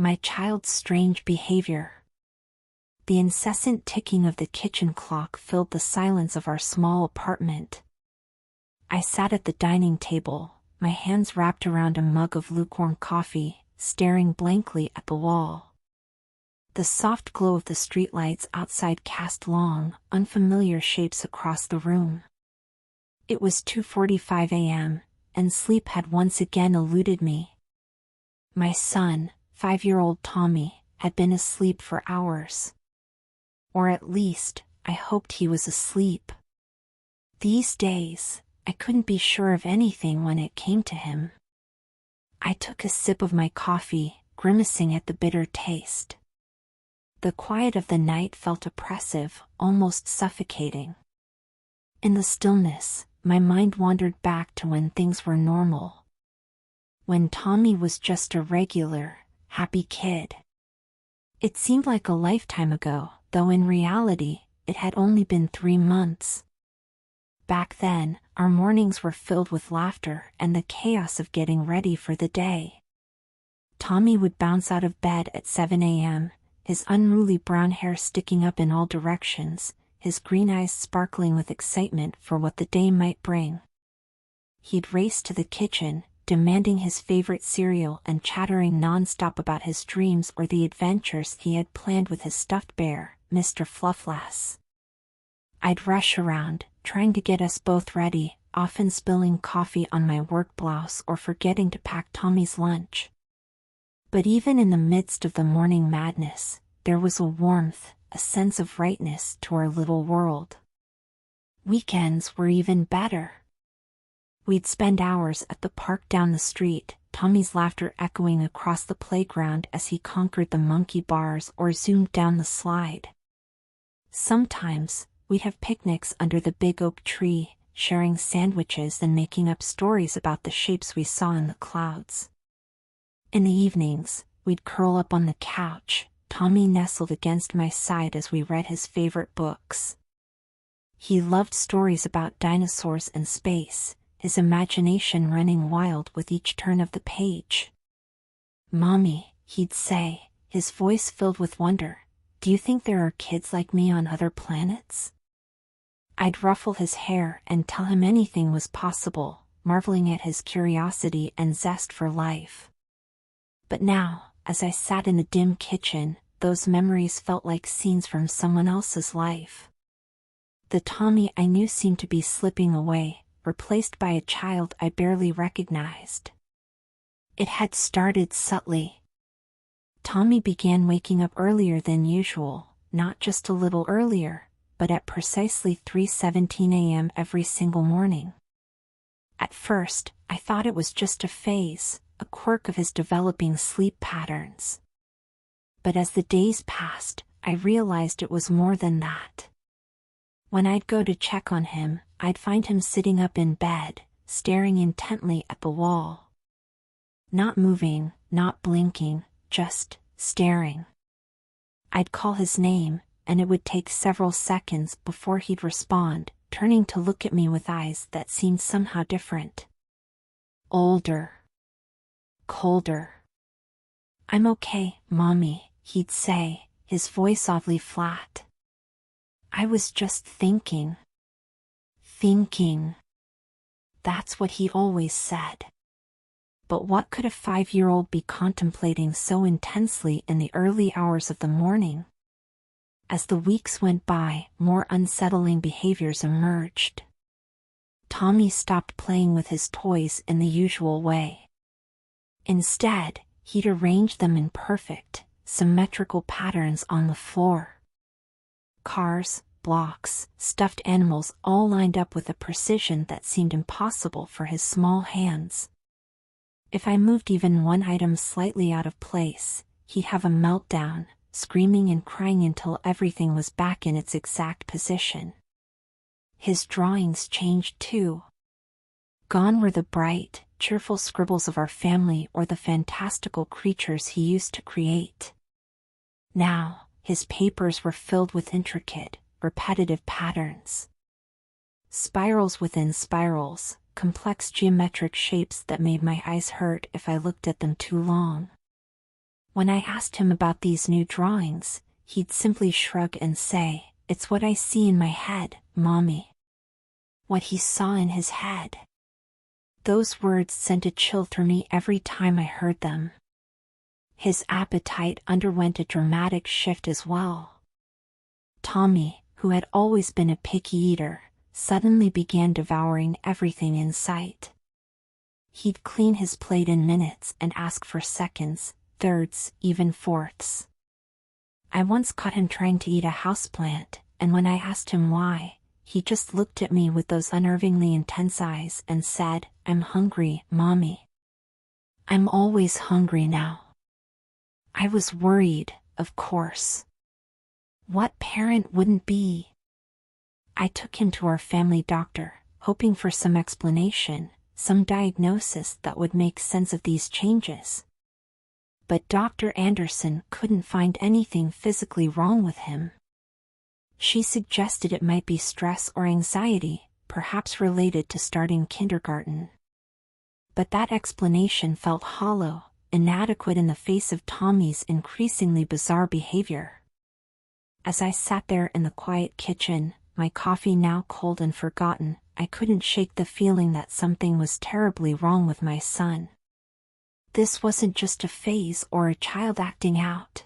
my child's strange behavior. The incessant ticking of the kitchen clock filled the silence of our small apartment. I sat at the dining table, my hands wrapped around a mug of lukewarm coffee, staring blankly at the wall. The soft glow of the streetlights outside cast long, unfamiliar shapes across the room. It was 2:45 a.m., and sleep had once again eluded me. My son, 5-year-old Tommy, had been asleep for hours. Or at least, I hoped he was asleep. These days, I couldn't be sure of anything when it came to him. I took a sip of my coffee, grimacing at the bitter taste. The quiet of the night felt oppressive, almost suffocating. In the stillness, my mind wandered back to when things were normal. When Tommy was just a regular, happy kid. It seemed like a lifetime ago, though in reality, it had only been 3 months. Back then, our mornings were filled with laughter and the chaos of getting ready for the day. Tommy would bounce out of bed at 7 a.m., his unruly brown hair sticking up in all directions, his green eyes sparkling with excitement for what the day might bring. He'd race to the kitchen, demanding his favorite cereal and chattering non-stop about his dreams or the adventures he had planned with his stuffed bear, Mr. Flufflass. I'd rush around, trying to get us both ready, often spilling coffee on my work blouse or forgetting to pack Tommy's lunch. But even in the midst of the morning madness, there was a warmth, a sense of rightness to our little world. Weekends were even better. We'd spend hours at the park down the street, Tommy's laughter echoing across the playground as he conquered the monkey bars or zoomed down the slide. Sometimes, we'd have picnics under the big oak tree, sharing sandwiches and making up stories about the shapes we saw in the clouds. In the evenings, we'd curl up on the couch, Tommy nestled against my side as we read his favorite books. He loved stories about dinosaurs and space, his imagination running wild with each turn of the page. "Mommy," he'd say, his voice filled with wonder, "do you think there are kids like me on other planets?" I'd ruffle his hair and tell him anything was possible, marveling at his curiosity and zest for life. But now, as I sat in the dim kitchen, those memories felt like scenes from someone else's life. The Tommy I knew seemed to be slipping away, replaced by a child I barely recognized. It had started subtly. Tommy began waking up earlier than usual, not just a little earlier, but at precisely 3:17 a.m. every single morning. At first, I thought it was just a phase, a quirk of his developing sleep patterns. But as the days passed, I realized it was more than that. When I'd go to check on him, I'd find him sitting up in bed, staring intently at the wall. Not moving, not blinking, just staring. I'd call his name, and it would take several seconds before he'd respond, turning to look at me with eyes that seemed somehow different. Older. Colder. "I'm okay, Mommy," he'd say, his voice oddly flat. "I was just thinking." Thinking. That's what he always said. But what could a 5-year-old be contemplating so intensely in the early hours of the morning? As the weeks went by, more unsettling behaviors emerged. Tommy stopped playing with his toys in the usual way. Instead, he'd arrange them in perfect, symmetrical patterns on the floor. Cars, blocks, stuffed animals all lined up with a precision that seemed impossible for his small hands. If I moved even one item slightly out of place, he'd have a meltdown, screaming and crying until everything was back in its exact position. His drawings changed too. Gone were the bright, cheerful scribbles of our family or the fantastical creatures he used to create. Now, his papers were filled with intricate, repetitive patterns. Spirals within spirals, complex geometric shapes that made my eyes hurt if I looked at them too long. When I asked him about these new drawings, he'd simply shrug and say, "It's what I see in my head, Mommy." What he saw in his head. Those words sent a chill through me every time I heard them. His appetite underwent a dramatic shift as well. Tommy, who had always been a picky eater, suddenly began devouring everything in sight. He'd clean his plate in minutes and ask for seconds, thirds, even fourths. I once caught him trying to eat a houseplant, and when I asked him why, he just looked at me with those unnervingly intense eyes and said, "I'm hungry, Mommy." I'm always hungry now. I was worried, of course. What parent wouldn't be? I took him to our family doctor, hoping for some explanation, some diagnosis that would make sense of these changes. But Dr. Anderson couldn't find anything physically wrong with him. She suggested it might be stress or anxiety, perhaps related to starting kindergarten. But that explanation felt hollow, inadequate in the face of Tommy's increasingly bizarre behavior. As I sat there in the quiet kitchen, my coffee now cold and forgotten, I couldn't shake the feeling that something was terribly wrong with my son. This wasn't just a phase or a child acting out.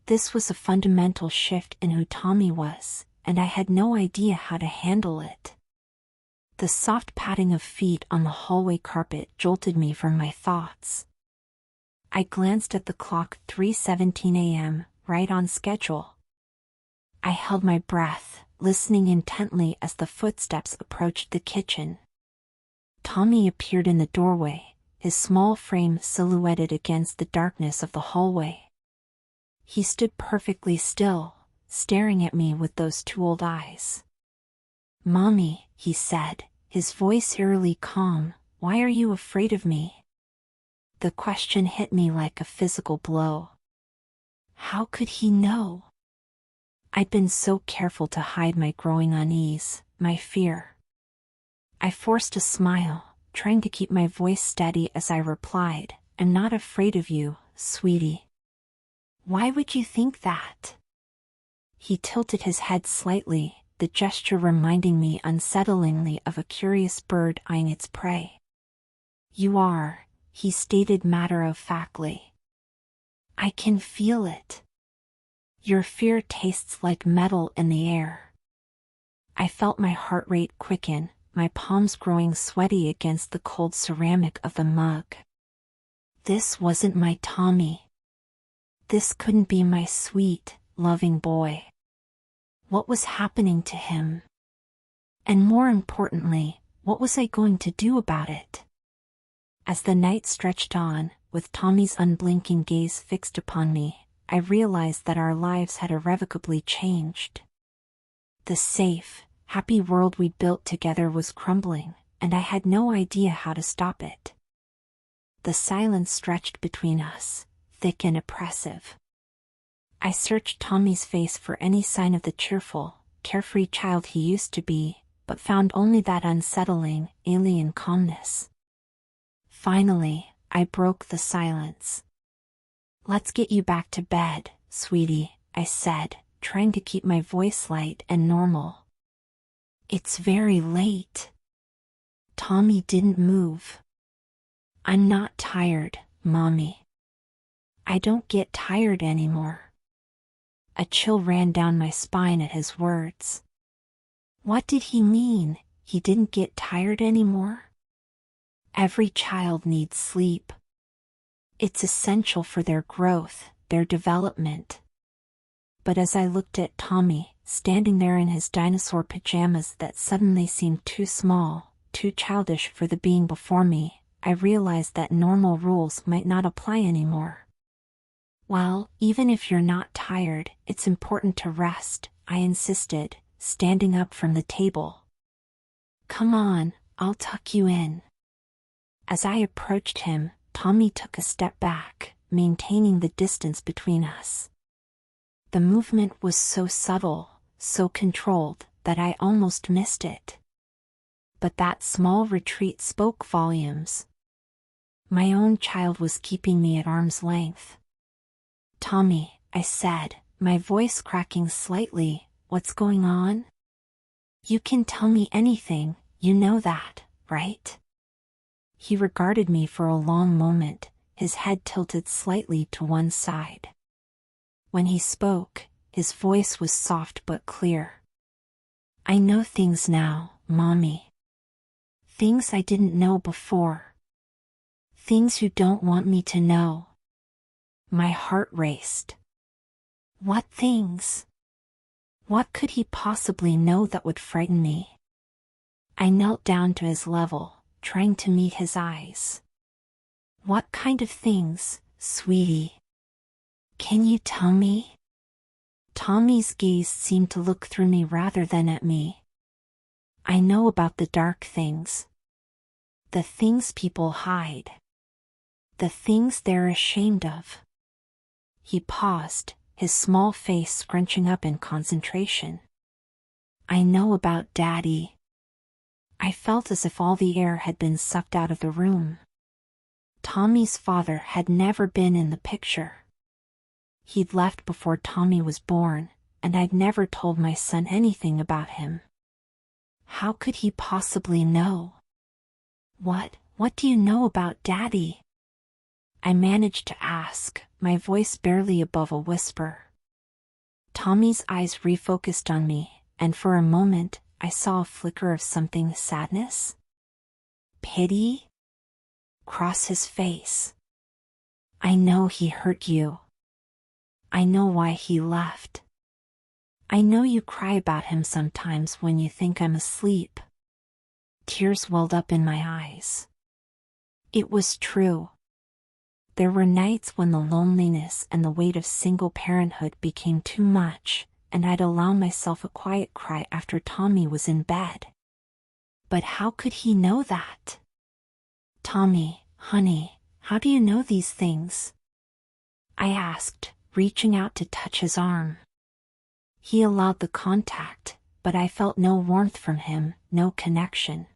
This was a fundamental shift in who Tommy was, and I had no idea how to handle it. The soft patting of feet on the hallway carpet jolted me from my thoughts. I glanced at the clock, 3:17 a.m., right on schedule. I held my breath, listening intently as the footsteps approached the kitchen. Tommy appeared in the doorway, his small frame silhouetted against the darkness of the hallway. He stood perfectly still, staring at me with those two old eyes. "Mommy," he said, his voice eerily calm, "why are you afraid of me?" The question hit me like a physical blow. How could he know? I'd been so careful to hide my growing unease, my fear. I forced a smile, trying to keep my voice steady as I replied, "I'm not afraid of you, sweetie." "Why would you think that?" He tilted his head slightly, the gesture reminding me unsettlingly of a curious bird eyeing its prey. "You are," he stated matter-of-factly. "I can feel it. Your fear tastes like metal in the air." I felt my heart rate quicken, my palms growing sweaty against the cold ceramic of the mug. This wasn't my Tommy. This couldn't be my sweet, loving boy. What was happening to him? And more importantly, what was I going to do about it? As the night stretched on, with Tommy's unblinking gaze fixed upon me, I realized that our lives had irrevocably changed. The safe, happy world we built together was crumbling, and I had no idea how to stop it. The silence stretched between us, thick and oppressive. I searched Tommy's face for any sign of the cheerful, carefree child he used to be, but found only that unsettling, alien calmness. Finally, I broke the silence. "Let's get you back to bed, sweetie," I said, trying to keep my voice light and normal. "It's very late." Tommy didn't move. "I'm not tired, Mommy. I don't get tired anymore." A chill ran down my spine at his words. What did he mean, he didn't get tired anymore? Every child needs sleep. It's essential for their growth, their development. But as I looked at Tommy, standing there in his dinosaur pajamas that suddenly seemed too small, too childish for the being before me, I realized that normal rules might not apply anymore. "Well, even if you're not tired, it's important to rest," I insisted, standing up from the table. "Come on, I'll tuck you in." As I approached him, Tommy took a step back, maintaining the distance between us. The movement was so subtle, so controlled, that I almost missed it. But that small retreat spoke volumes. My own child was keeping me at arm's length. Tommy, I said, my voice cracking slightly, what's going on? You can tell me anything, you know that, right? He regarded me for a long moment, his head tilted slightly to one side. When he spoke, his voice was soft but clear. I know things now, Mommy. Things I didn't know before. Things you don't want me to know. My heart raced. What things? What could he possibly know that would frighten me? I knelt down to his level, trying to meet his eyes. What kind of things, sweetie? Can you tell me? Tommy's gaze seemed to look through me rather than at me. I know about the dark things. The things people hide. The things they're ashamed of. He paused, his small face scrunching up in concentration. I know about Daddy. I felt as if all the air had been sucked out of the room. Tommy's father had never been in the picture. He'd left before Tommy was born, and I'd never told my son anything about him. How could he possibly know? What do you know about Daddy? I managed to ask, my voice barely above a whisper. Tommy's eyes refocused on me, and for a moment, I saw a flicker of something: sadness? Pity? Cross his face. I know he hurt you. I know why he left. I know you cry about him sometimes when you think I'm asleep. Tears welled up in my eyes. It was true. There were nights when the loneliness and the weight of single parenthood became too much, and I'd allow myself a quiet cry after Tommy was in bed. But how could he know that? Tommy, honey, how do you know these things? I asked, reaching out to touch his arm. He allowed the contact, but I felt no warmth from him, no connection.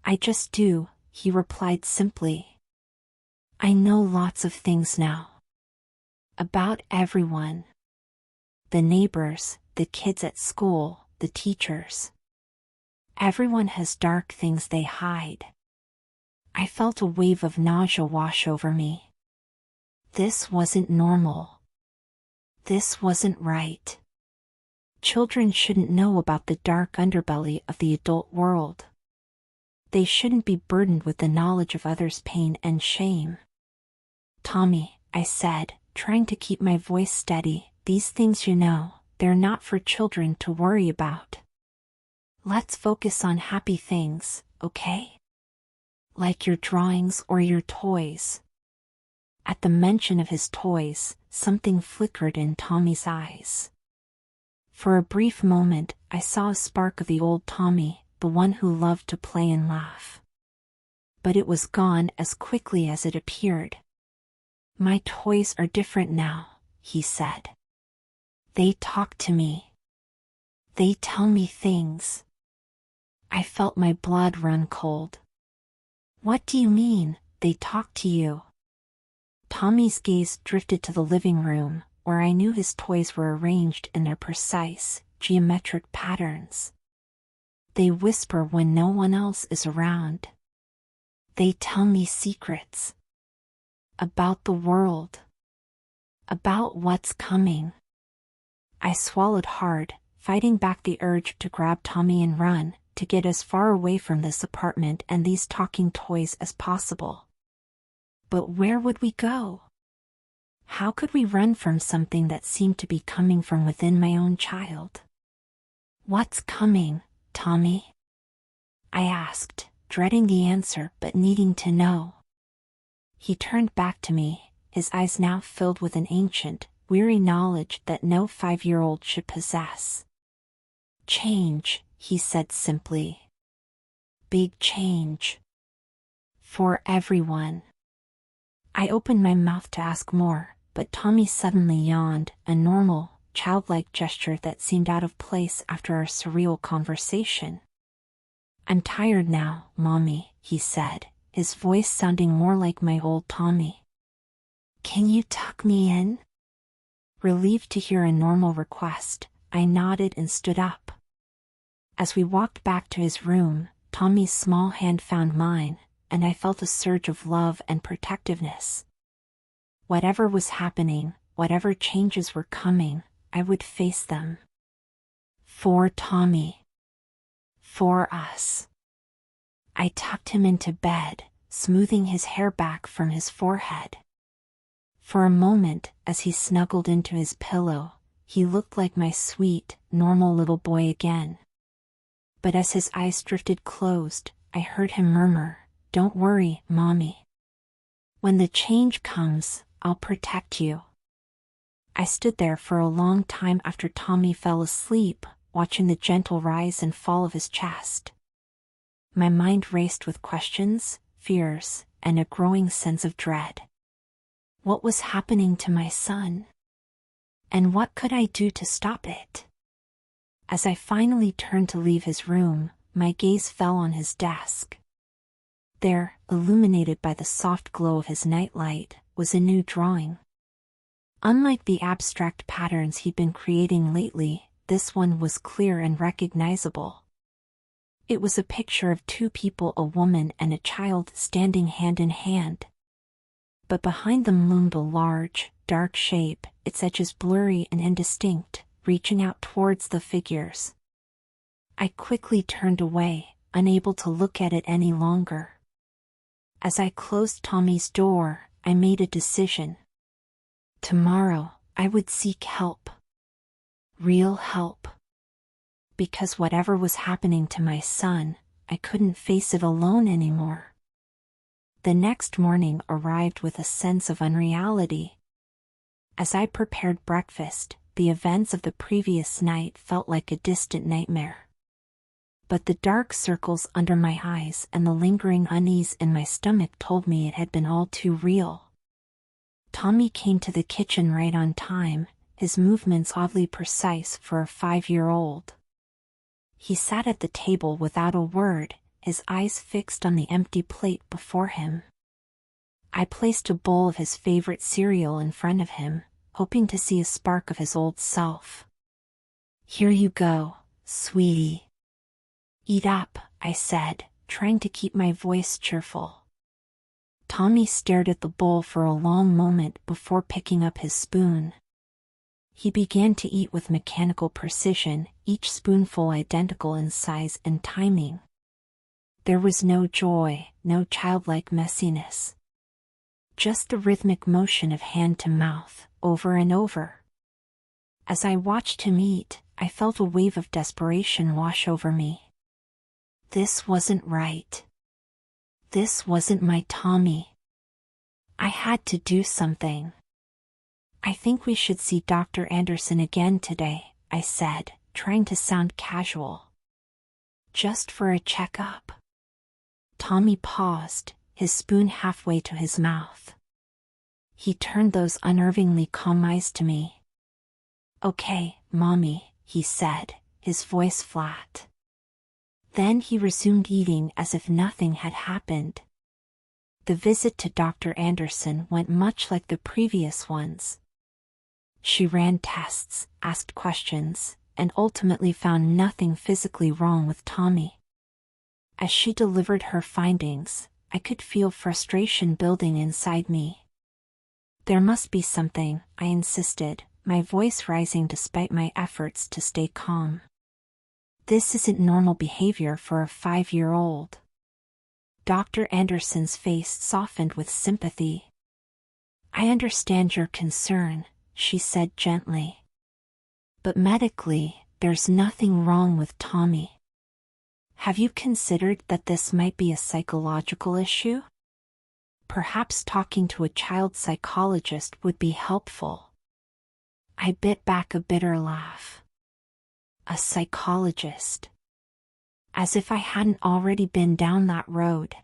I just do, he replied simply. I know lots of things now. About everyone. The neighbors, the kids at school, the teachers. Everyone has dark things they hide. I felt a wave of nausea wash over me. This wasn't normal. This wasn't right. Children shouldn't know about the dark underbelly of the adult world. They shouldn't be burdened with the knowledge of others' pain and shame. Tommy, I said, trying to keep my voice steady, these things you know, they're not for children to worry about. Let's focus on happy things, okay? Like your drawings or your toys. At the mention of his toys, something flickered in Tommy's eyes. For a brief moment, I saw a spark of the old Tommy, the one who loved to play and laugh. But it was gone as quickly as it appeared. My toys are different now, he said. They talk to me. They tell me things. I felt my blood run cold. What do you mean, they talk to you? Tommy's gaze drifted to the living room, where I knew his toys were arranged in their precise, geometric patterns. They whisper when no one else is around. They tell me secrets. About the world. About what's coming. I swallowed hard, fighting back the urge to grab Tommy and run, to get as far away from this apartment and these talking toys as possible. But where would we go? How could we run from something that seemed to be coming from within my own child? What's coming, Tommy? I asked, dreading the answer but needing to know. He turned back to me, his eyes now filled with an ancient, weary knowledge that no 5-year-old should possess. Change, he said simply. Big change. For everyone. I opened my mouth to ask more, but Tommy suddenly yawned, a normal, childlike gesture that seemed out of place after our surreal conversation. I'm tired now, Mommy, he said, his voice sounding more like my old Tommy. Can you tuck me in? Relieved to hear a normal request, I nodded and stood up. As we walked back to his room, Tommy's small hand found mine, and I felt a surge of love and protectiveness. Whatever was happening, whatever changes were coming, I would face them. For Tommy. For us. I tucked him into bed, smoothing his hair back from his forehead. For a moment, as he snuggled into his pillow, he looked like my sweet, normal little boy again. But as his eyes drifted closed, I heard him murmur, "Don't worry, Mommy. When the change comes, I'll protect you." I stood there for a long time after Tommy fell asleep, watching the gentle rise and fall of his chest. My mind raced with questions, fears, and a growing sense of dread. What was happening to my son? And what could I do to stop it? As I finally turned to leave his room, my gaze fell on his desk. There, illuminated by the soft glow of his nightlight, was a new drawing. Unlike the abstract patterns he'd been creating lately, this one was clear and recognizable. It was a picture of two people, a woman and a child, standing hand in hand. But behind them loomed a large, dark shape, its edges blurry and indistinct, reaching out towards the figures. I quickly turned away, unable to look at it any longer. As I closed Tommy's door, I made a decision. Tomorrow, I would seek help. Real help. Because whatever was happening to my son, I couldn't face it alone anymore. The next morning arrived with a sense of unreality. As I prepared breakfast, the events of the previous night felt like a distant nightmare. But the dark circles under my eyes and the lingering unease in my stomach told me it had been all too real. Tommy came to the kitchen right on time, his movements oddly precise for a 5-year-old. He sat at the table without a word, his eyes fixed on the empty plate before him. I placed a bowl of his favorite cereal in front of him, hoping to see a spark of his old self. "Here you go, sweetie. Eat up," I said, trying to keep my voice cheerful. Tommy stared at the bowl for a long moment before picking up his spoon. He began to eat with mechanical precision, each spoonful identical in size and timing. There was no joy, no childlike messiness. Just the rhythmic motion of hand to mouth, over and over. As I watched him eat, I felt a wave of desperation wash over me. This wasn't right. This wasn't my Tommy. I had to do something. "I think we should see Dr. Anderson again today," I said, trying to sound casual. "Just for a checkup." Tommy paused, his spoon halfway to his mouth. He turned those unnervingly calm eyes to me. "Okay, Mommy," he said, his voice flat. Then he resumed eating as if nothing had happened. The visit to Dr. Anderson went much like the previous ones. She ran tests, asked questions, and ultimately found nothing physically wrong with Tommy. As she delivered her findings, I could feel frustration building inside me. "There must be something," I insisted, my voice rising despite my efforts to stay calm. "This isn't normal behavior for a 5-year-old." Dr. Anderson's face softened with sympathy. "I understand your concern," she said gently. "But medically, there's nothing wrong with Tommy. Have you considered that this might be a psychological issue? Perhaps talking to a child psychologist would be helpful." I bit back a bitter laugh. A psychologist. As if I hadn't already been down that road.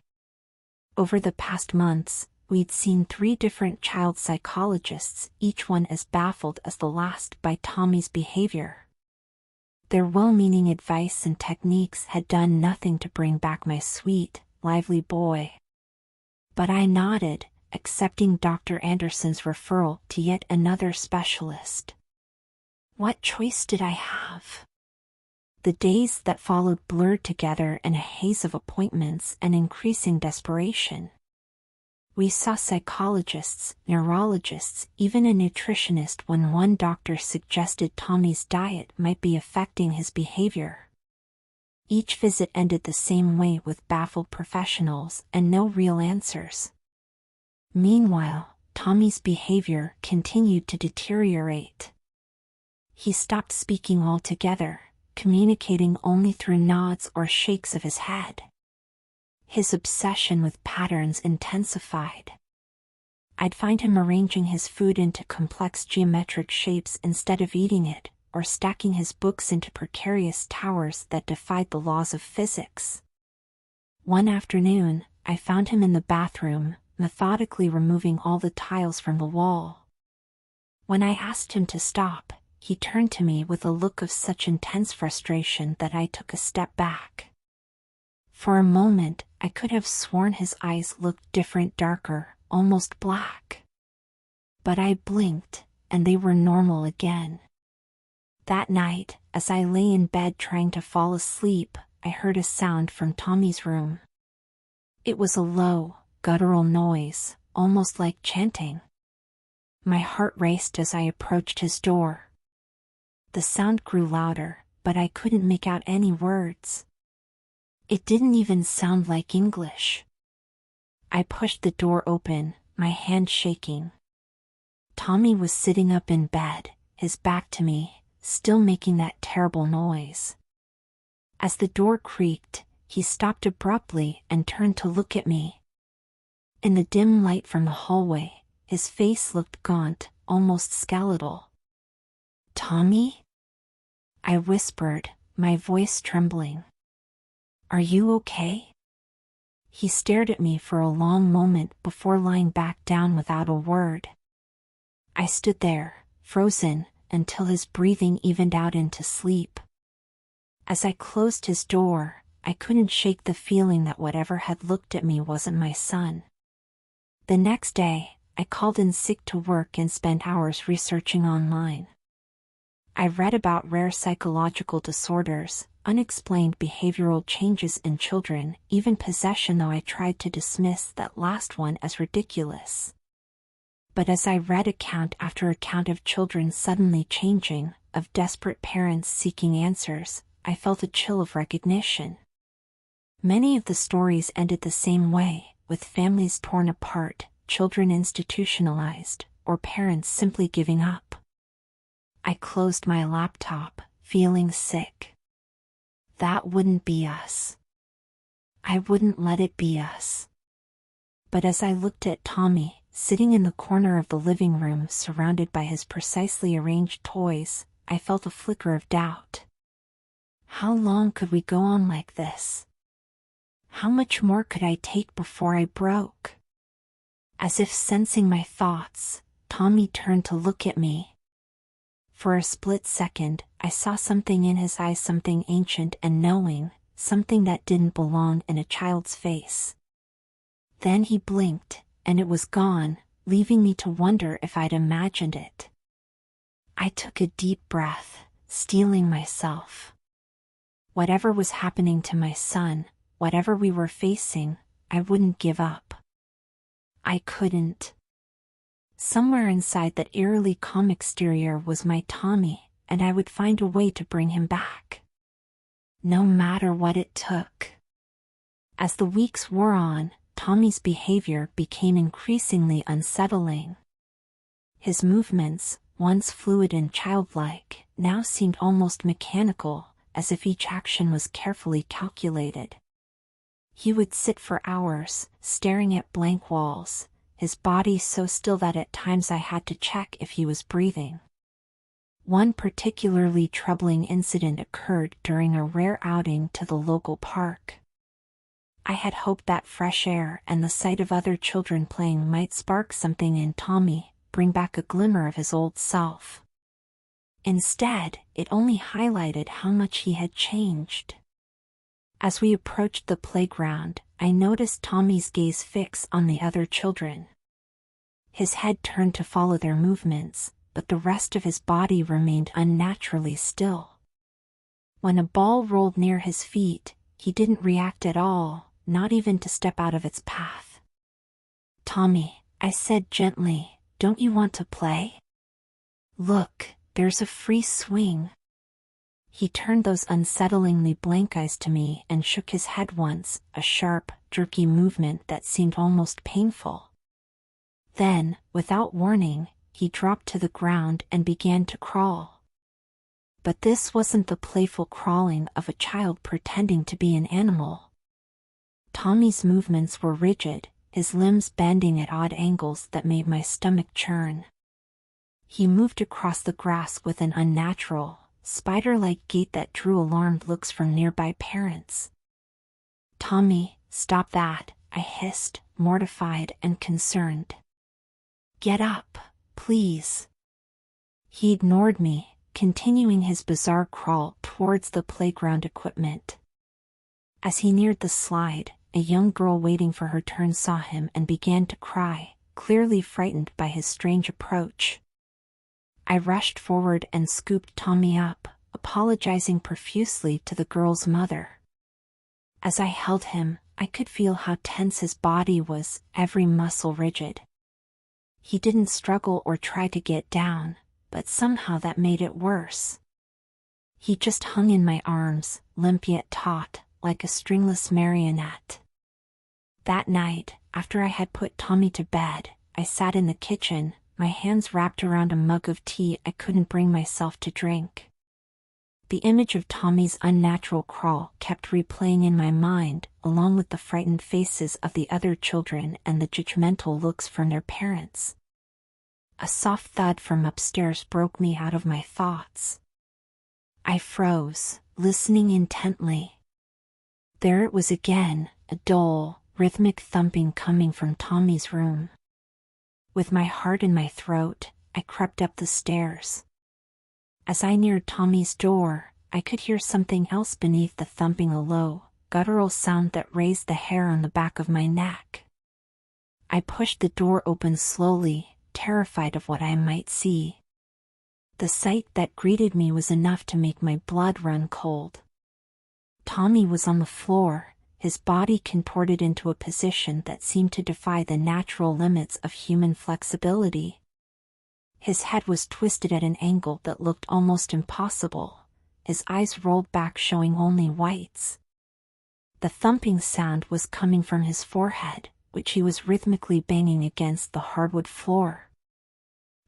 Over the past months, we'd seen 3 different child psychologists, each one as baffled as the last by Tommy's behavior. Their well-meaning advice and techniques had done nothing to bring back my sweet, lively boy. But I nodded, accepting Dr. Anderson's referral to yet another specialist. What choice did I have? The days that followed blurred together in a haze of appointments and increasing desperation. We saw psychologists, neurologists, even a nutritionist when one doctor suggested Tommy's diet might be affecting his behavior. Each visit ended the same way, with baffled professionals and no real answers. Meanwhile, Tommy's behavior continued to deteriorate. He stopped speaking altogether, communicating only through nods or shakes of his head. His obsession with patterns intensified. I'd find him arranging his food into complex geometric shapes instead of eating it, or stacking his books into precarious towers that defied the laws of physics. One afternoon, I found him in the bathroom, methodically removing all the tiles from the wall. When I asked him to stop, he turned to me with a look of such intense frustration that I took a step back. For a moment, I could have sworn his eyes looked different, darker, almost black. But I blinked, and they were normal again. That night, as I lay in bed trying to fall asleep, I heard a sound from Tommy's room. It was a low, guttural noise, almost like chanting. My heart raced as I approached his door. The sound grew louder, but I couldn't make out any words. It didn't even sound like English. I pushed the door open, my hand shaking. Tommy was sitting up in bed, his back to me, still making that terrible noise. As the door creaked, he stopped abruptly and turned to look at me. In the dim light from the hallway, his face looked gaunt, almost skeletal. "Tommy?" I whispered, my voice trembling. "Are you okay?" He stared at me for a long moment before lying back down without a word. I stood there, frozen, until his breathing evened out into sleep. As I closed his door, I couldn't shake the feeling that whatever had looked at me wasn't my son. The next day, I called in sick to work and spent hours researching online. I read about rare psychological disorders, unexplained behavioral changes in children, even possession, though I tried to dismiss that last one as ridiculous. But as I read account after account of children suddenly changing, of desperate parents seeking answers, I felt a chill of recognition. Many of the stories ended the same way, with families torn apart, children institutionalized, or parents simply giving up. I closed my laptop, feeling sick. That wouldn't be us. I wouldn't let it be us. But as I looked at Tommy, sitting in the corner of the living room surrounded by his precisely arranged toys, I felt a flicker of doubt. How long could we go on like this? How much more could I take before I broke? As if sensing my thoughts, Tommy turned to look at me. For a split second, I saw something in his eyes, something ancient and knowing, something that didn't belong in a child's face. Then he blinked, and it was gone, leaving me to wonder if I'd imagined it. I took a deep breath, steeling myself. Whatever was happening to my son, whatever we were facing, I wouldn't give up. I couldn't. Somewhere inside that eerily calm exterior was my Tommy, and I would find a way to bring him back. No matter what it took. As the weeks wore on, Tommy's behavior became increasingly unsettling. His movements, once fluid and childlike, now seemed almost mechanical, as if each action was carefully calculated. He would sit for hours, staring at blank walls, his body so still that at times I had to check if he was breathing. One particularly troubling incident occurred during a rare outing to the local park. I had hoped that fresh air and the sight of other children playing might spark something in Tommy, bring back a glimmer of his old self. Instead, it only highlighted how much he had changed. As we approached the playground, I noticed Tommy's gaze fix on the other children. His head turned to follow their movements, but the rest of his body remained unnaturally still. When a ball rolled near his feet, he didn't react at all, not even to step out of its path. "Tommy," I said gently, "don't you want to play? Look, there's a free swing." He turned those unsettlingly blank eyes to me and shook his head once, a sharp, jerky movement that seemed almost painful. Then, without warning, he dropped to the ground and began to crawl. But this wasn't the playful crawling of a child pretending to be an animal. Tommy's movements were rigid, his limbs bending at odd angles that made my stomach churn. He moved across the grass with an unnatural, spider-like gait that drew alarmed looks from nearby parents. "Tommy, stop that," I hissed, mortified and concerned. "Get up, please." He ignored me, continuing his bizarre crawl towards the playground equipment. As he neared the slide, a young girl waiting for her turn saw him and began to cry, clearly frightened by his strange approach. I rushed forward and scooped Tommy up, apologizing profusely to the girl's mother. As I held him, I could feel how tense his body was, every muscle rigid. He didn't struggle or try to get down, but somehow that made it worse. He just hung in my arms, limp yet taut, like a stringless marionette. That night, after I had put Tommy to bed, I sat in the kitchen, my hands wrapped around a mug of tea I couldn't bring myself to drink. The image of Tommy's unnatural crawl kept replaying in my mind, along with the frightened faces of the other children and the judgmental looks from their parents. A soft thud from upstairs broke me out of my thoughts. I froze, listening intently. There it was again, a dull, rhythmic thumping coming from Tommy's room. With my heart in my throat, I crept up the stairs. As I neared Tommy's door, I could hear something else beneath the thumping, a low, guttural sound that raised the hair on the back of my neck. I pushed the door open slowly, terrified of what I might see. The sight that greeted me was enough to make my blood run cold. Tommy was on the floor, his body contorted into a position that seemed to defy the natural limits of human flexibility. His head was twisted at an angle that looked almost impossible, his eyes rolled back showing only whites. The thumping sound was coming from his forehead, which he was rhythmically banging against the hardwood floor.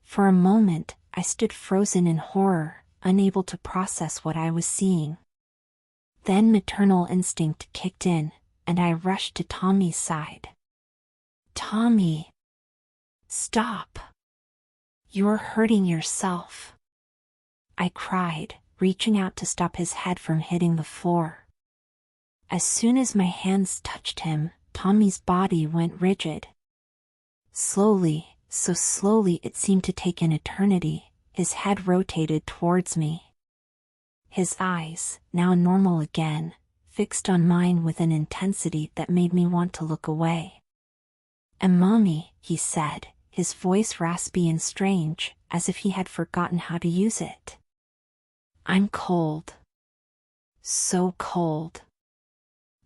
For a moment, I stood frozen in horror, unable to process what I was seeing. Then maternal instinct kicked in, and I rushed to Tommy's side. "Tommy! Stop! You're hurting yourself!" I cried, reaching out to stop his head from hitting the floor. As soon as my hands touched him, Tommy's body went rigid. Slowly, so slowly it seemed to take an eternity, his head rotated towards me. His eyes, now normal again, fixed on mine with an intensity that made me want to look away. "And Mommy," he said, his voice raspy and strange, as if he had forgotten how to use it. "I'm cold. So cold."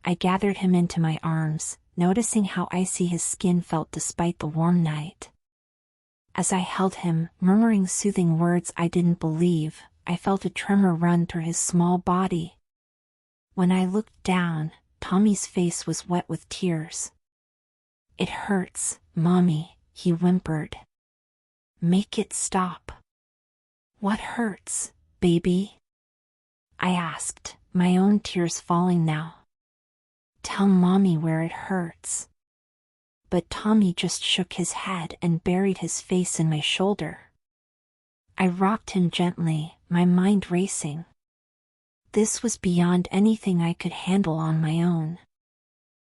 I gathered him into my arms, noticing how icy his skin felt despite the warm night. As I held him, murmuring soothing words I didn't believe, I felt a tremor run through his small body. When I looked down, Tommy's face was wet with tears. "It hurts, Mommy," he whimpered. "Make it stop." "What hurts, baby?" I asked, my own tears falling now. "Tell Mommy where it hurts." But Tommy just shook his head and buried his face in my shoulder. I rocked him gently, my mind racing. This was beyond anything I could handle on my own.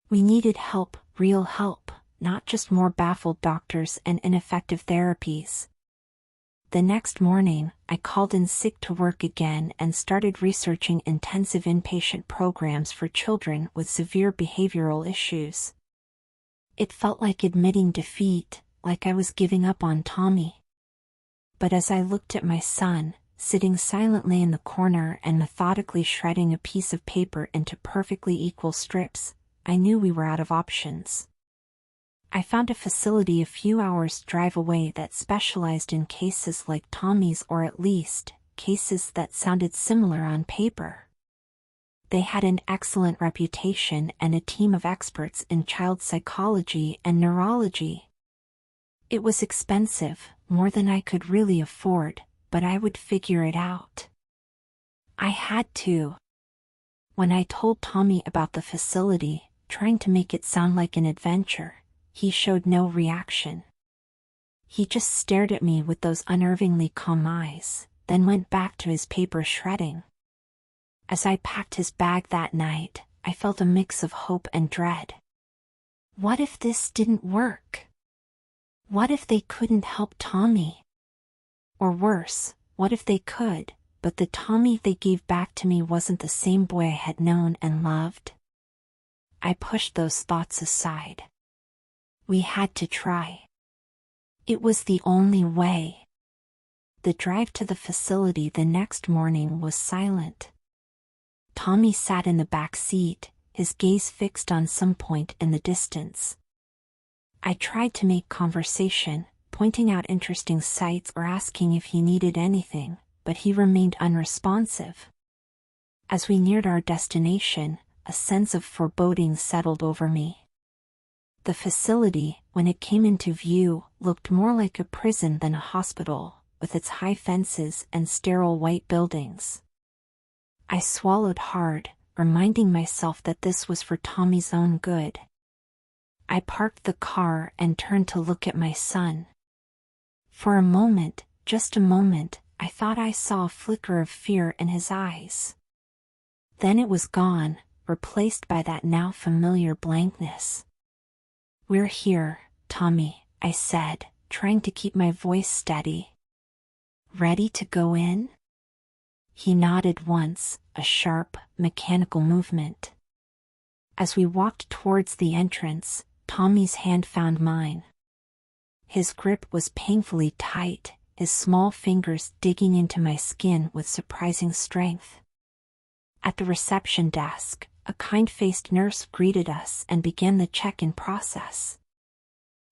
We needed help, real help, not just more baffled doctors and ineffective therapies. The next morning, I called in sick to work again and started researching intensive inpatient programs for children with severe behavioral issues. It felt like admitting defeat, like I was giving up on Tommy. But as I looked at my son, sitting silently in the corner and methodically shredding a piece of paper into perfectly equal strips, I knew we were out of options. I found a facility a few hours' drive away that specialized in cases like Tommy's, or at least, cases that sounded similar on paper. They had an excellent reputation and a team of experts in child psychology and neurology. It was expensive, more than I could really afford, but I would figure it out. I had to. When I told Tommy about the facility, trying to make it sound like an adventure, he showed no reaction. He just stared at me with those unnervingly calm eyes, then went back to his paper shredding. As I packed his bag that night, I felt a mix of hope and dread. What if this didn't work? What if they couldn't help Tommy? Or worse, what if they could, but the Tommy they gave back to me wasn't the same boy I had known and loved? I pushed those thoughts aside. We had to try. It was the only way. The drive to the facility the next morning was silent. Tommy sat in the back seat, his gaze fixed on some point in the distance. I tried to make conversation, pointing out interesting sights or asking if he needed anything, but he remained unresponsive. As we neared our destination, a sense of foreboding settled over me. The facility, when it came into view, looked more like a prison than a hospital, with its high fences and sterile white buildings. I swallowed hard, reminding myself that this was for Tommy's own good. I parked the car and turned to look at my son. For a moment, just a moment, I thought I saw a flicker of fear in his eyes. Then it was gone, replaced by that now familiar blankness. "We're here, Tommy," I said, trying to keep my voice steady. "Ready to go in?" He nodded once, a sharp, mechanical movement. As we walked towards the entrance, Tommy's hand found mine. His grip was painfully tight, his small fingers digging into my skin with surprising strength. At the reception desk, a kind-faced nurse greeted us and began the check-in process.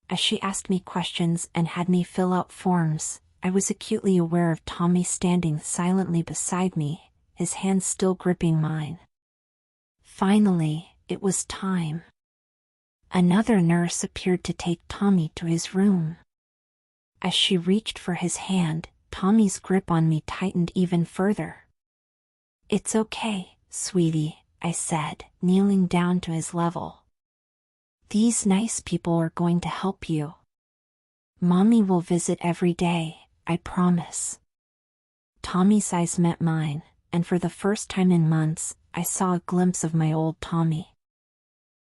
As she asked me questions and had me fill out forms, I was acutely aware of Tommy standing silently beside me, his hands still gripping mine. Finally, it was time. Another nurse appeared to take Tommy to his room. As she reached for his hand, Tommy's grip on me tightened even further. "It's okay, sweetie," I said, kneeling down to his level. "These nice people are going to help you. Mommy will visit every day, I promise." Tommy's eyes met mine, and for the first time in months, I saw a glimpse of my old Tommy.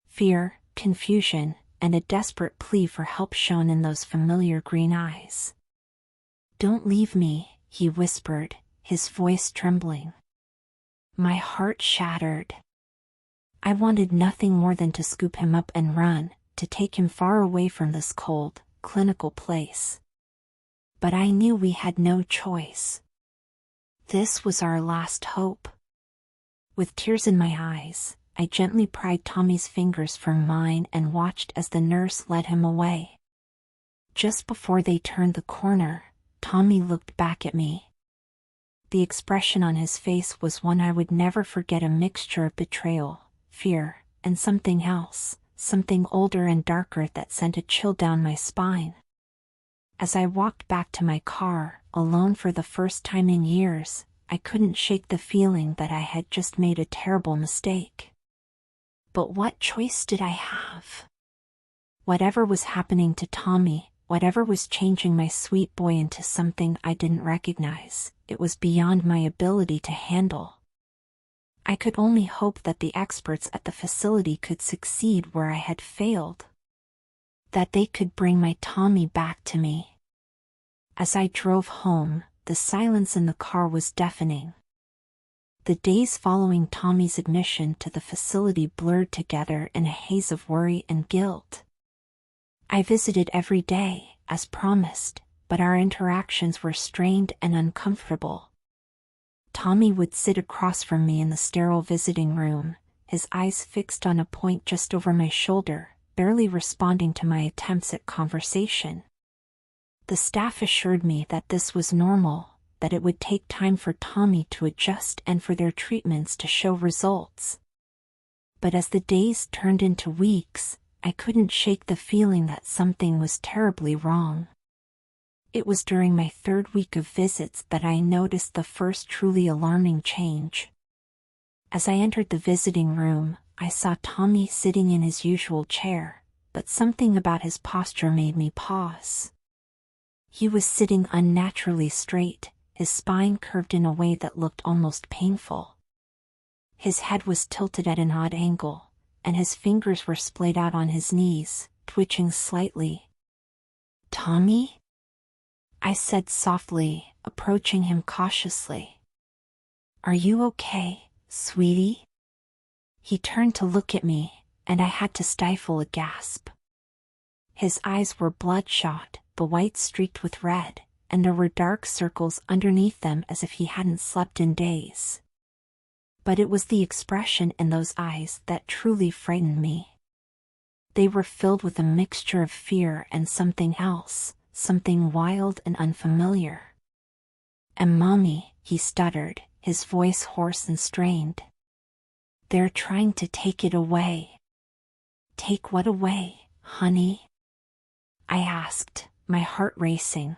Fear, confusion, and a desperate plea for help shone in those familiar green eyes. "Don't leave me," he whispered, his voice trembling. My heart shattered. I wanted nothing more than to scoop him up and run, to take him far away from this cold, clinical place. But I knew we had no choice. This was our last hope. With tears in my eyes, I gently pried Tommy's fingers from mine and watched as the nurse led him away. Just before they turned the corner, Tommy looked back at me. The expression on his face was one I would never forget, a mixture of betrayal, fear, and something else, something older and darker that sent a chill down my spine. As I walked back to my car, alone for the first time in years, I couldn't shake the feeling that I had just made a terrible mistake. But what choice did I have? Whatever was happening to Tommy, whatever was changing my sweet boy into something I didn't recognize, it was beyond my ability to handle. I could only hope that the experts at the facility could succeed where I had failed. That they could bring my Tommy back to me. As I drove home, the silence in the car was deafening. The days following Tommy's admission to the facility blurred together in a haze of worry and guilt. I visited every day, as promised, but our interactions were strained and uncomfortable. Tommy would sit across from me in the sterile visiting room, his eyes fixed on a point just over my shoulder, barely responding to my attempts at conversation. The staff assured me that this was normal, that it would take time for Tommy to adjust and for their treatments to show results. But as the days turned into weeks, I couldn't shake the feeling that something was terribly wrong. It was during my third week of visits that I noticed the first truly alarming change. As I entered the visiting room, I saw Tommy sitting in his usual chair, but something about his posture made me pause. He was sitting unnaturally straight, his spine curved in a way that looked almost painful. His head was tilted at an odd angle, and his fingers were splayed out on his knees, twitching slightly. "Tommy?" I said softly, approaching him cautiously. "Are you okay, sweetie?" He turned to look at me, and I had to stifle a gasp. His eyes were bloodshot, the whites streaked with red, and there were dark circles underneath them as if he hadn't slept in days. But it was the expression in those eyes that truly frightened me. They were filled with a mixture of fear and something else, something wild and unfamiliar. "And Mommy," he stuttered, his voice hoarse and strained. "They're trying to take it away." "Take what away, honey?" I asked, my heart racing.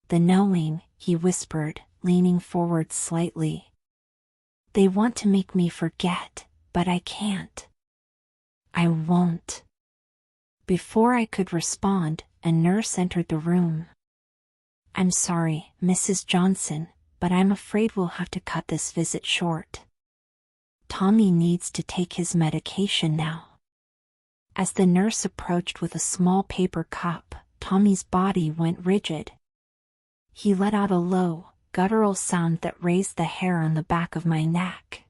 "The knowing," he whispered, leaning forward slightly. "They want to make me forget, but I can't. I won't." Before I could respond, a nurse entered the room. "I'm sorry, Mrs. Johnson, but I'm afraid we'll have to cut this visit short. Tommy needs to take his medication now." As the nurse approached with a small paper cup, Tommy's body went rigid. He let out a low, guttural sound that raised the hair on the back of my neck.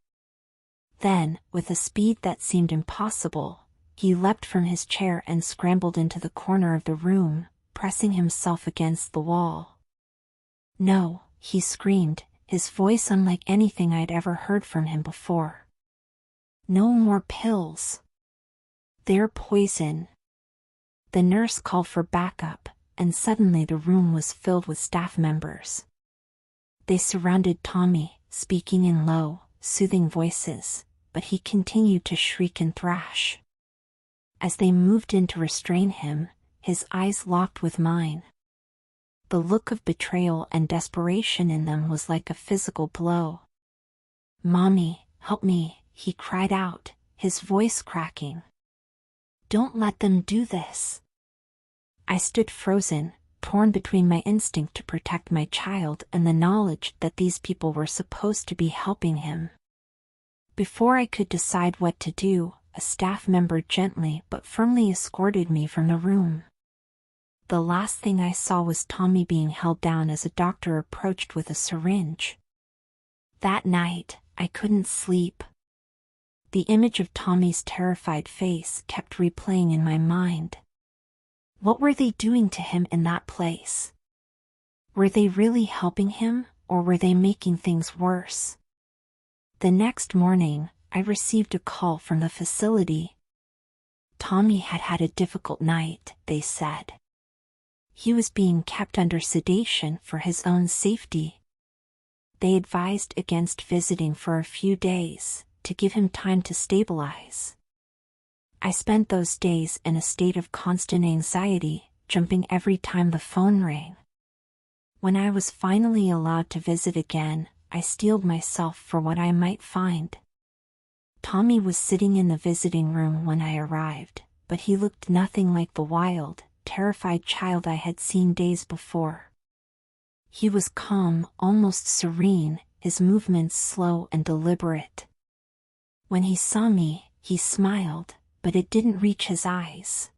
Then, with a speed that seemed impossible, he leapt from his chair and scrambled into the corner of the room, pressing himself against the wall. "No," he screamed, his voice unlike anything I'd ever heard from him before. "No more pills. They're poison." The nurse called for backup, and suddenly the room was filled with staff members. They surrounded Tommy, speaking in low, soothing voices, but he continued to shriek and thrash. As they moved in to restrain him, his eyes locked with mine. The look of betrayal and desperation in them was like a physical blow. "Mommy, help me," he cried out, his voice cracking. "Don't let them do this." I stood frozen, torn between my instinct to protect my child and the knowledge that these people were supposed to be helping him. Before I could decide what to do, a staff member gently but firmly escorted me from the room. The last thing I saw was Tommy being held down as a doctor approached with a syringe. That night, I couldn't sleep. The image of Tommy's terrified face kept replaying in my mind. What were they doing to him in that place? Were they really helping him, or were they making things worse? The next morning, I received a call from the facility. Tommy had had a difficult night, they said. He was being kept under sedation for his own safety. They advised against visiting for a few days, to give him time to stabilize. I spent those days in a state of constant anxiety, jumping every time the phone rang. When I was finally allowed to visit again, I steeled myself for what I might find. Tommy was sitting in the visiting room when I arrived, but he looked nothing like the wild, terrified child I had seen days before. He was calm, almost serene, his movements slow and deliberate. When he saw me, he smiled, but it didn't reach his eyes.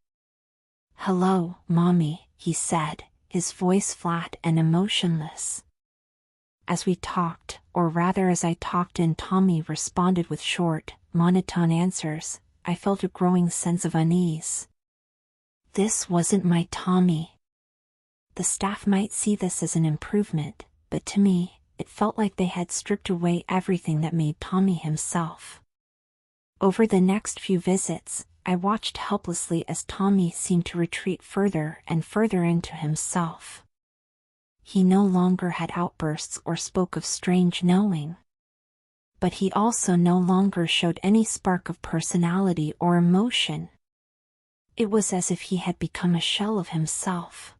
"Hello, Mommy," he said, his voice flat and emotionless. As we talked, or rather as I talked and Tommy responded with short, monotone answers, I felt a growing sense of unease. This wasn't my Tommy. The staff might see this as an improvement, but to me, it felt like they had stripped away everything that made Tommy himself. Over the next few visits, I watched helplessly as Tommy seemed to retreat further and further into himself. He no longer had outbursts or spoke of strange knowing. But he also no longer showed any spark of personality or emotion. It was as if he had become a shell of himself.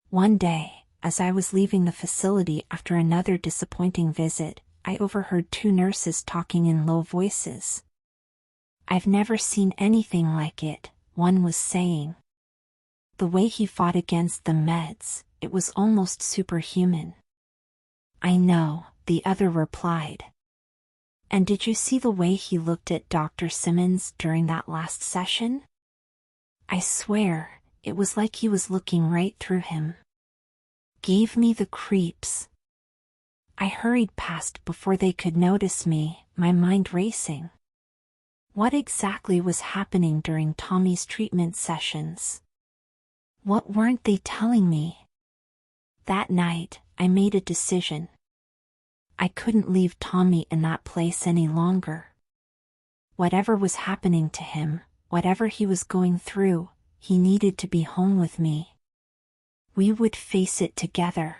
One day, as I was leaving the facility after another disappointing visit, I overheard two nurses talking in low voices. "I've never seen anything like it," one was saying. "The way he fought against the meds, it was almost superhuman." "I know," the other replied. "And did you see the way he looked at Dr. Simmons during that last session? I swear, it was like he was looking right through him. Gave me the creeps." I hurried past before they could notice me, my mind racing. What exactly was happening during Tommy's treatment sessions? What weren't they telling me? That night, I made a decision. I couldn't leave Tommy in that place any longer. Whatever was happening to him, whatever he was going through, he needed to be home with me. We would face it together.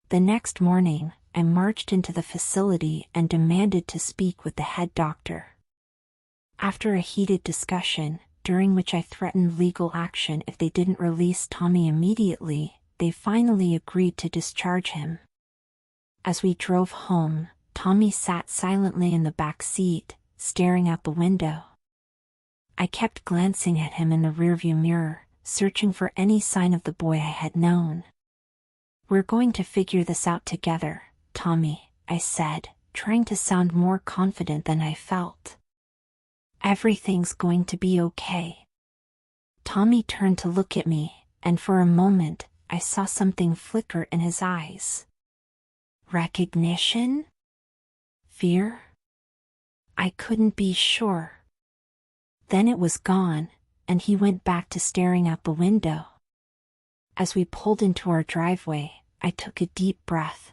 The next morning, I marched into the facility and demanded to speak with the head doctor. After a heated discussion, during which I threatened legal action if they didn't release Tommy immediately, they finally agreed to discharge him. As we drove home, Tommy sat silently in the back seat, staring out the window. I kept glancing at him in the rearview mirror, searching for any sign of the boy I had known. "We're going to figure this out together, Tommy," I said, trying to sound more confident than I felt. "Everything's going to be okay." Tommy turned to look at me, and for a moment, I saw something flicker in his eyes. Recognition? Fear? I couldn't be sure. Then it was gone, and he went back to staring out the window. As we pulled into our driveway, I took a deep breath.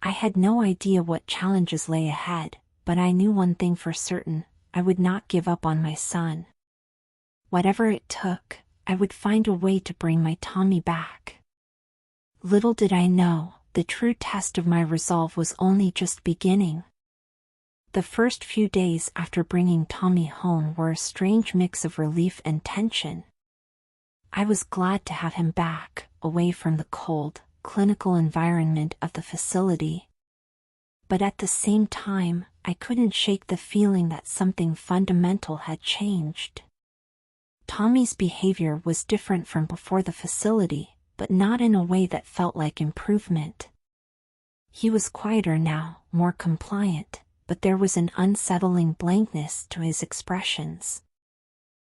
I had no idea what challenges lay ahead, but I knew one thing for certain: I would not give up on my son. Whatever it took, I would find a way to bring my Tommy back. Little did I know, the true test of my resolve was only just beginning. The first few days after bringing Tommy home were a strange mix of relief and tension. I was glad to have him back, away from the cold, clinical environment of the facility. But at the same time, I couldn't shake the feeling that something fundamental had changed. Tommy's behavior was different from before the facility, but not in a way that felt like improvement. He was quieter now, more compliant, but there was an unsettling blankness to his expressions.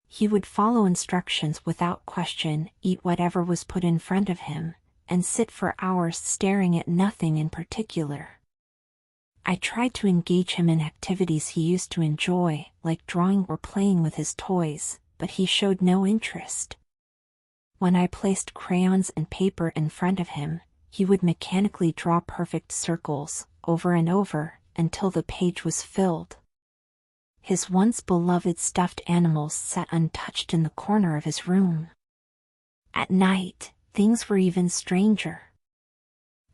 He would follow instructions without question, eat whatever was put in front of him, and sit for hours staring at nothing in particular. I tried to engage him in activities he used to enjoy, like drawing or playing with his toys, but he showed no interest. When I placed crayons and paper in front of him, he would mechanically draw perfect circles, over and over, until the page was filled. His once beloved stuffed animals sat untouched in the corner of his room. At night, things were even stranger.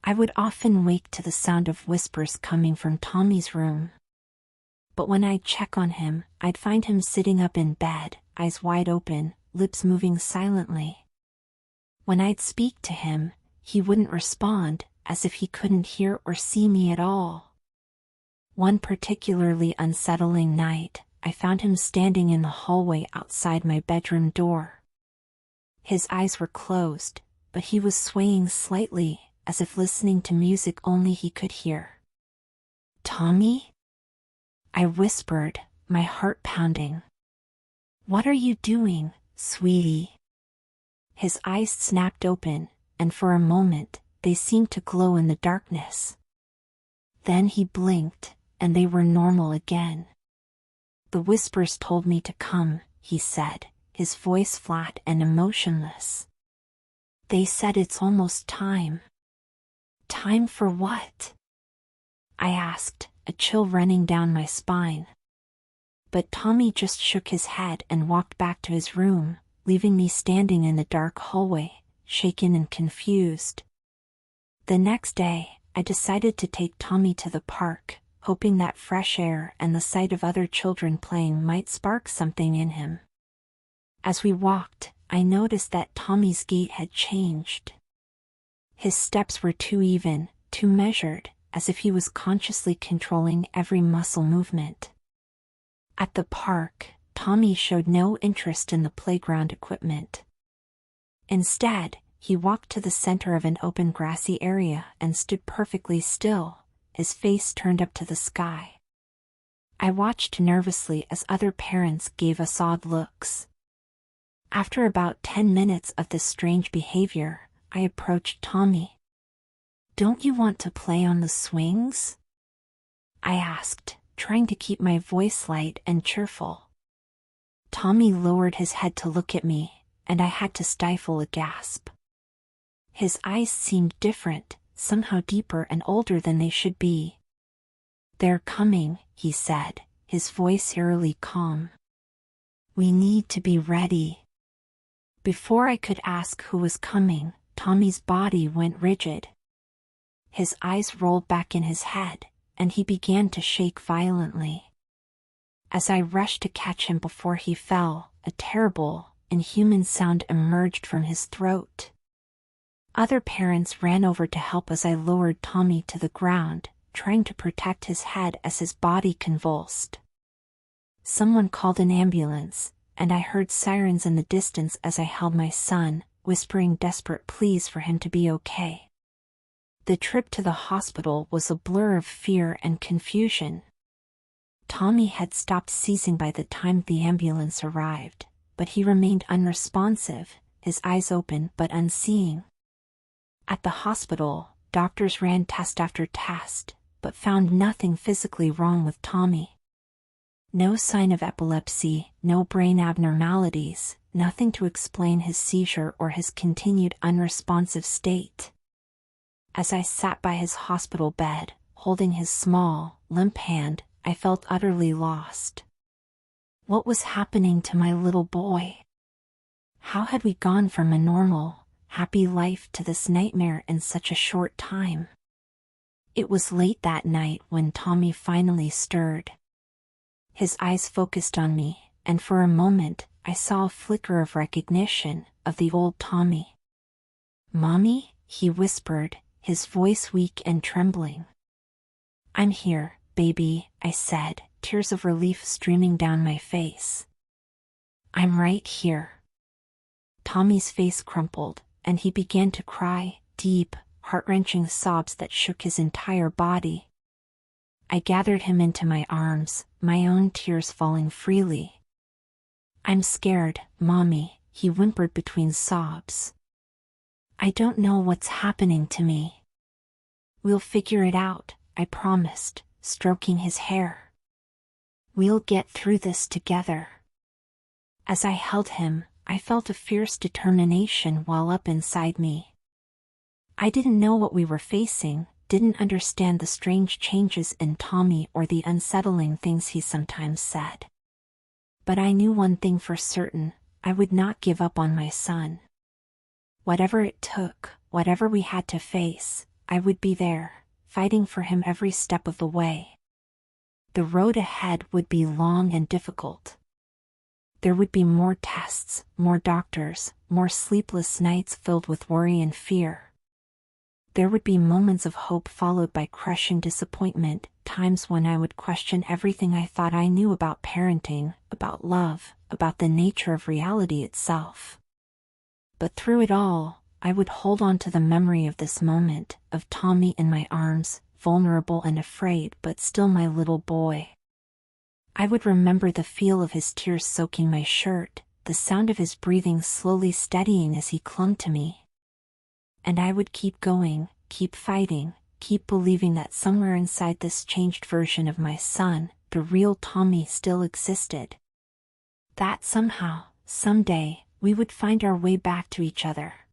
I would often wake to the sound of whispers coming from Tommy's room. But when I'd check on him, I'd find him sitting up in bed, eyes wide open, lips moving silently. When I'd speak to him, he wouldn't respond, as if he couldn't hear or see me at all. One particularly unsettling night, I found him standing in the hallway outside my bedroom door. His eyes were closed, but he was swaying slightly, as if listening to music only he could hear. "Tommy?" I whispered, my heart pounding. "What are you doing, sweetie?" His eyes snapped open, and for a moment, they seemed to glow in the darkness. Then he blinked, and they were normal again. "The whispers told me to come," he said, his voice flat and emotionless. They said it's almost time. Time for what? I asked, a chill running down my spine. But Tommy just shook his head and walked back to his room, leaving me standing in the dark hallway, shaken and confused. The next day, I decided to take Tommy to the park, hoping that fresh air and the sight of other children playing might spark something in him. As we walked, I noticed that Tommy's gait had changed. His steps were too even, too measured, as if he was consciously controlling every muscle movement. At the park, Tommy showed no interest in the playground equipment. Instead, he walked to the center of an open grassy area and stood perfectly still, his face turned up to the sky. I watched nervously as other parents gave us odd looks. After about 10 minutes of this strange behavior, I approached Tommy. "Don't you want to play on the swings?" I asked, trying to keep my voice light and cheerful. Tommy lowered his head to look at me, and I had to stifle a gasp. His eyes seemed different, somehow deeper and older than they should be. "They're coming," he said, his voice eerily calm. "We need to be ready." Before I could ask who was coming, Tommy's body went rigid. His eyes rolled back in his head, and he began to shake violently. As I rushed to catch him before he fell, a terrible, inhuman sound emerged from his throat. Other parents ran over to help as I lowered Tommy to the ground, trying to protect his head as his body convulsed. Someone called an ambulance, and I heard sirens in the distance as I held my son, whispering desperate pleas for him to be okay. The trip to the hospital was a blur of fear and confusion. Tommy had stopped seizing by the time the ambulance arrived, but he remained unresponsive, his eyes open but unseeing. At the hospital, doctors ran test after test, but found nothing physically wrong with Tommy. No sign of epilepsy, no brain abnormalities, nothing to explain his seizure or his continued unresponsive state. As I sat by his hospital bed, holding his small, limp hand, I felt utterly lost. What was happening to my little boy? How had we gone from a normal, happy life to this nightmare in such a short time? It was late that night when Tommy finally stirred. His eyes focused on me, and for a moment, I saw a flicker of recognition of the old Tommy. "Mommy?" he whispered, his voice weak and trembling. "I'm here, baby," I said, tears of relief streaming down my face. "I'm right here." Tommy's face crumpled, and he began to cry, deep, heart-wrenching sobs that shook his entire body. I gathered him into my arms, my own tears falling freely. "I'm scared, Mommy," he whimpered between sobs. "I don't know what's happening to me." "We'll figure it out," I promised, stroking his hair. "We'll get through this together." As I held him, I felt a fierce determination well up inside me. I didn't know what we were facing, didn't understand the strange changes in Tommy or the unsettling things he sometimes said. But I knew one thing for certain, I would not give up on my son. Whatever it took, whatever we had to face, I would be there, fighting for him every step of the way. The road ahead would be long and difficult. There would be more tests, more doctors, more sleepless nights filled with worry and fear. There would be moments of hope followed by crushing disappointment, times when I would question everything I thought I knew about parenting, about love, about the nature of reality itself. But through it all, I would hold on to the memory of this moment, of Tommy in my arms, vulnerable and afraid but still my little boy. I would remember the feel of his tears soaking my shirt, the sound of his breathing slowly steadying as he clung to me. And I would keep going, keep fighting, keep believing that somewhere inside this changed version of my son, the real Tommy still existed. That somehow, someday, we would find our way back to each other.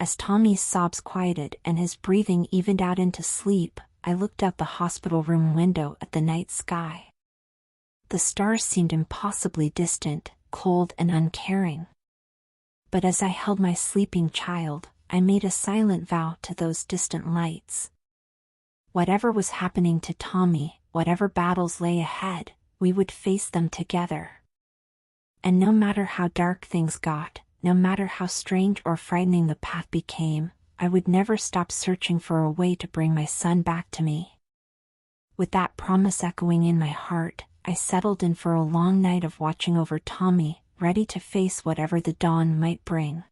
As Tommy's sobs quieted and his breathing evened out into sleep, I looked out the hospital room window at the night sky. The stars seemed impossibly distant, cold and uncaring. But as I held my sleeping child, I made a silent vow to those distant lights. Whatever was happening to Tommy, whatever battles lay ahead, we would face them together. And no matter how dark things got, no matter how strange or frightening the path became, I would never stop searching for a way to bring my son back to me. With that promise echoing in my heart, I settled in for a long night of watching over Tommy, ready to face whatever the dawn might bring.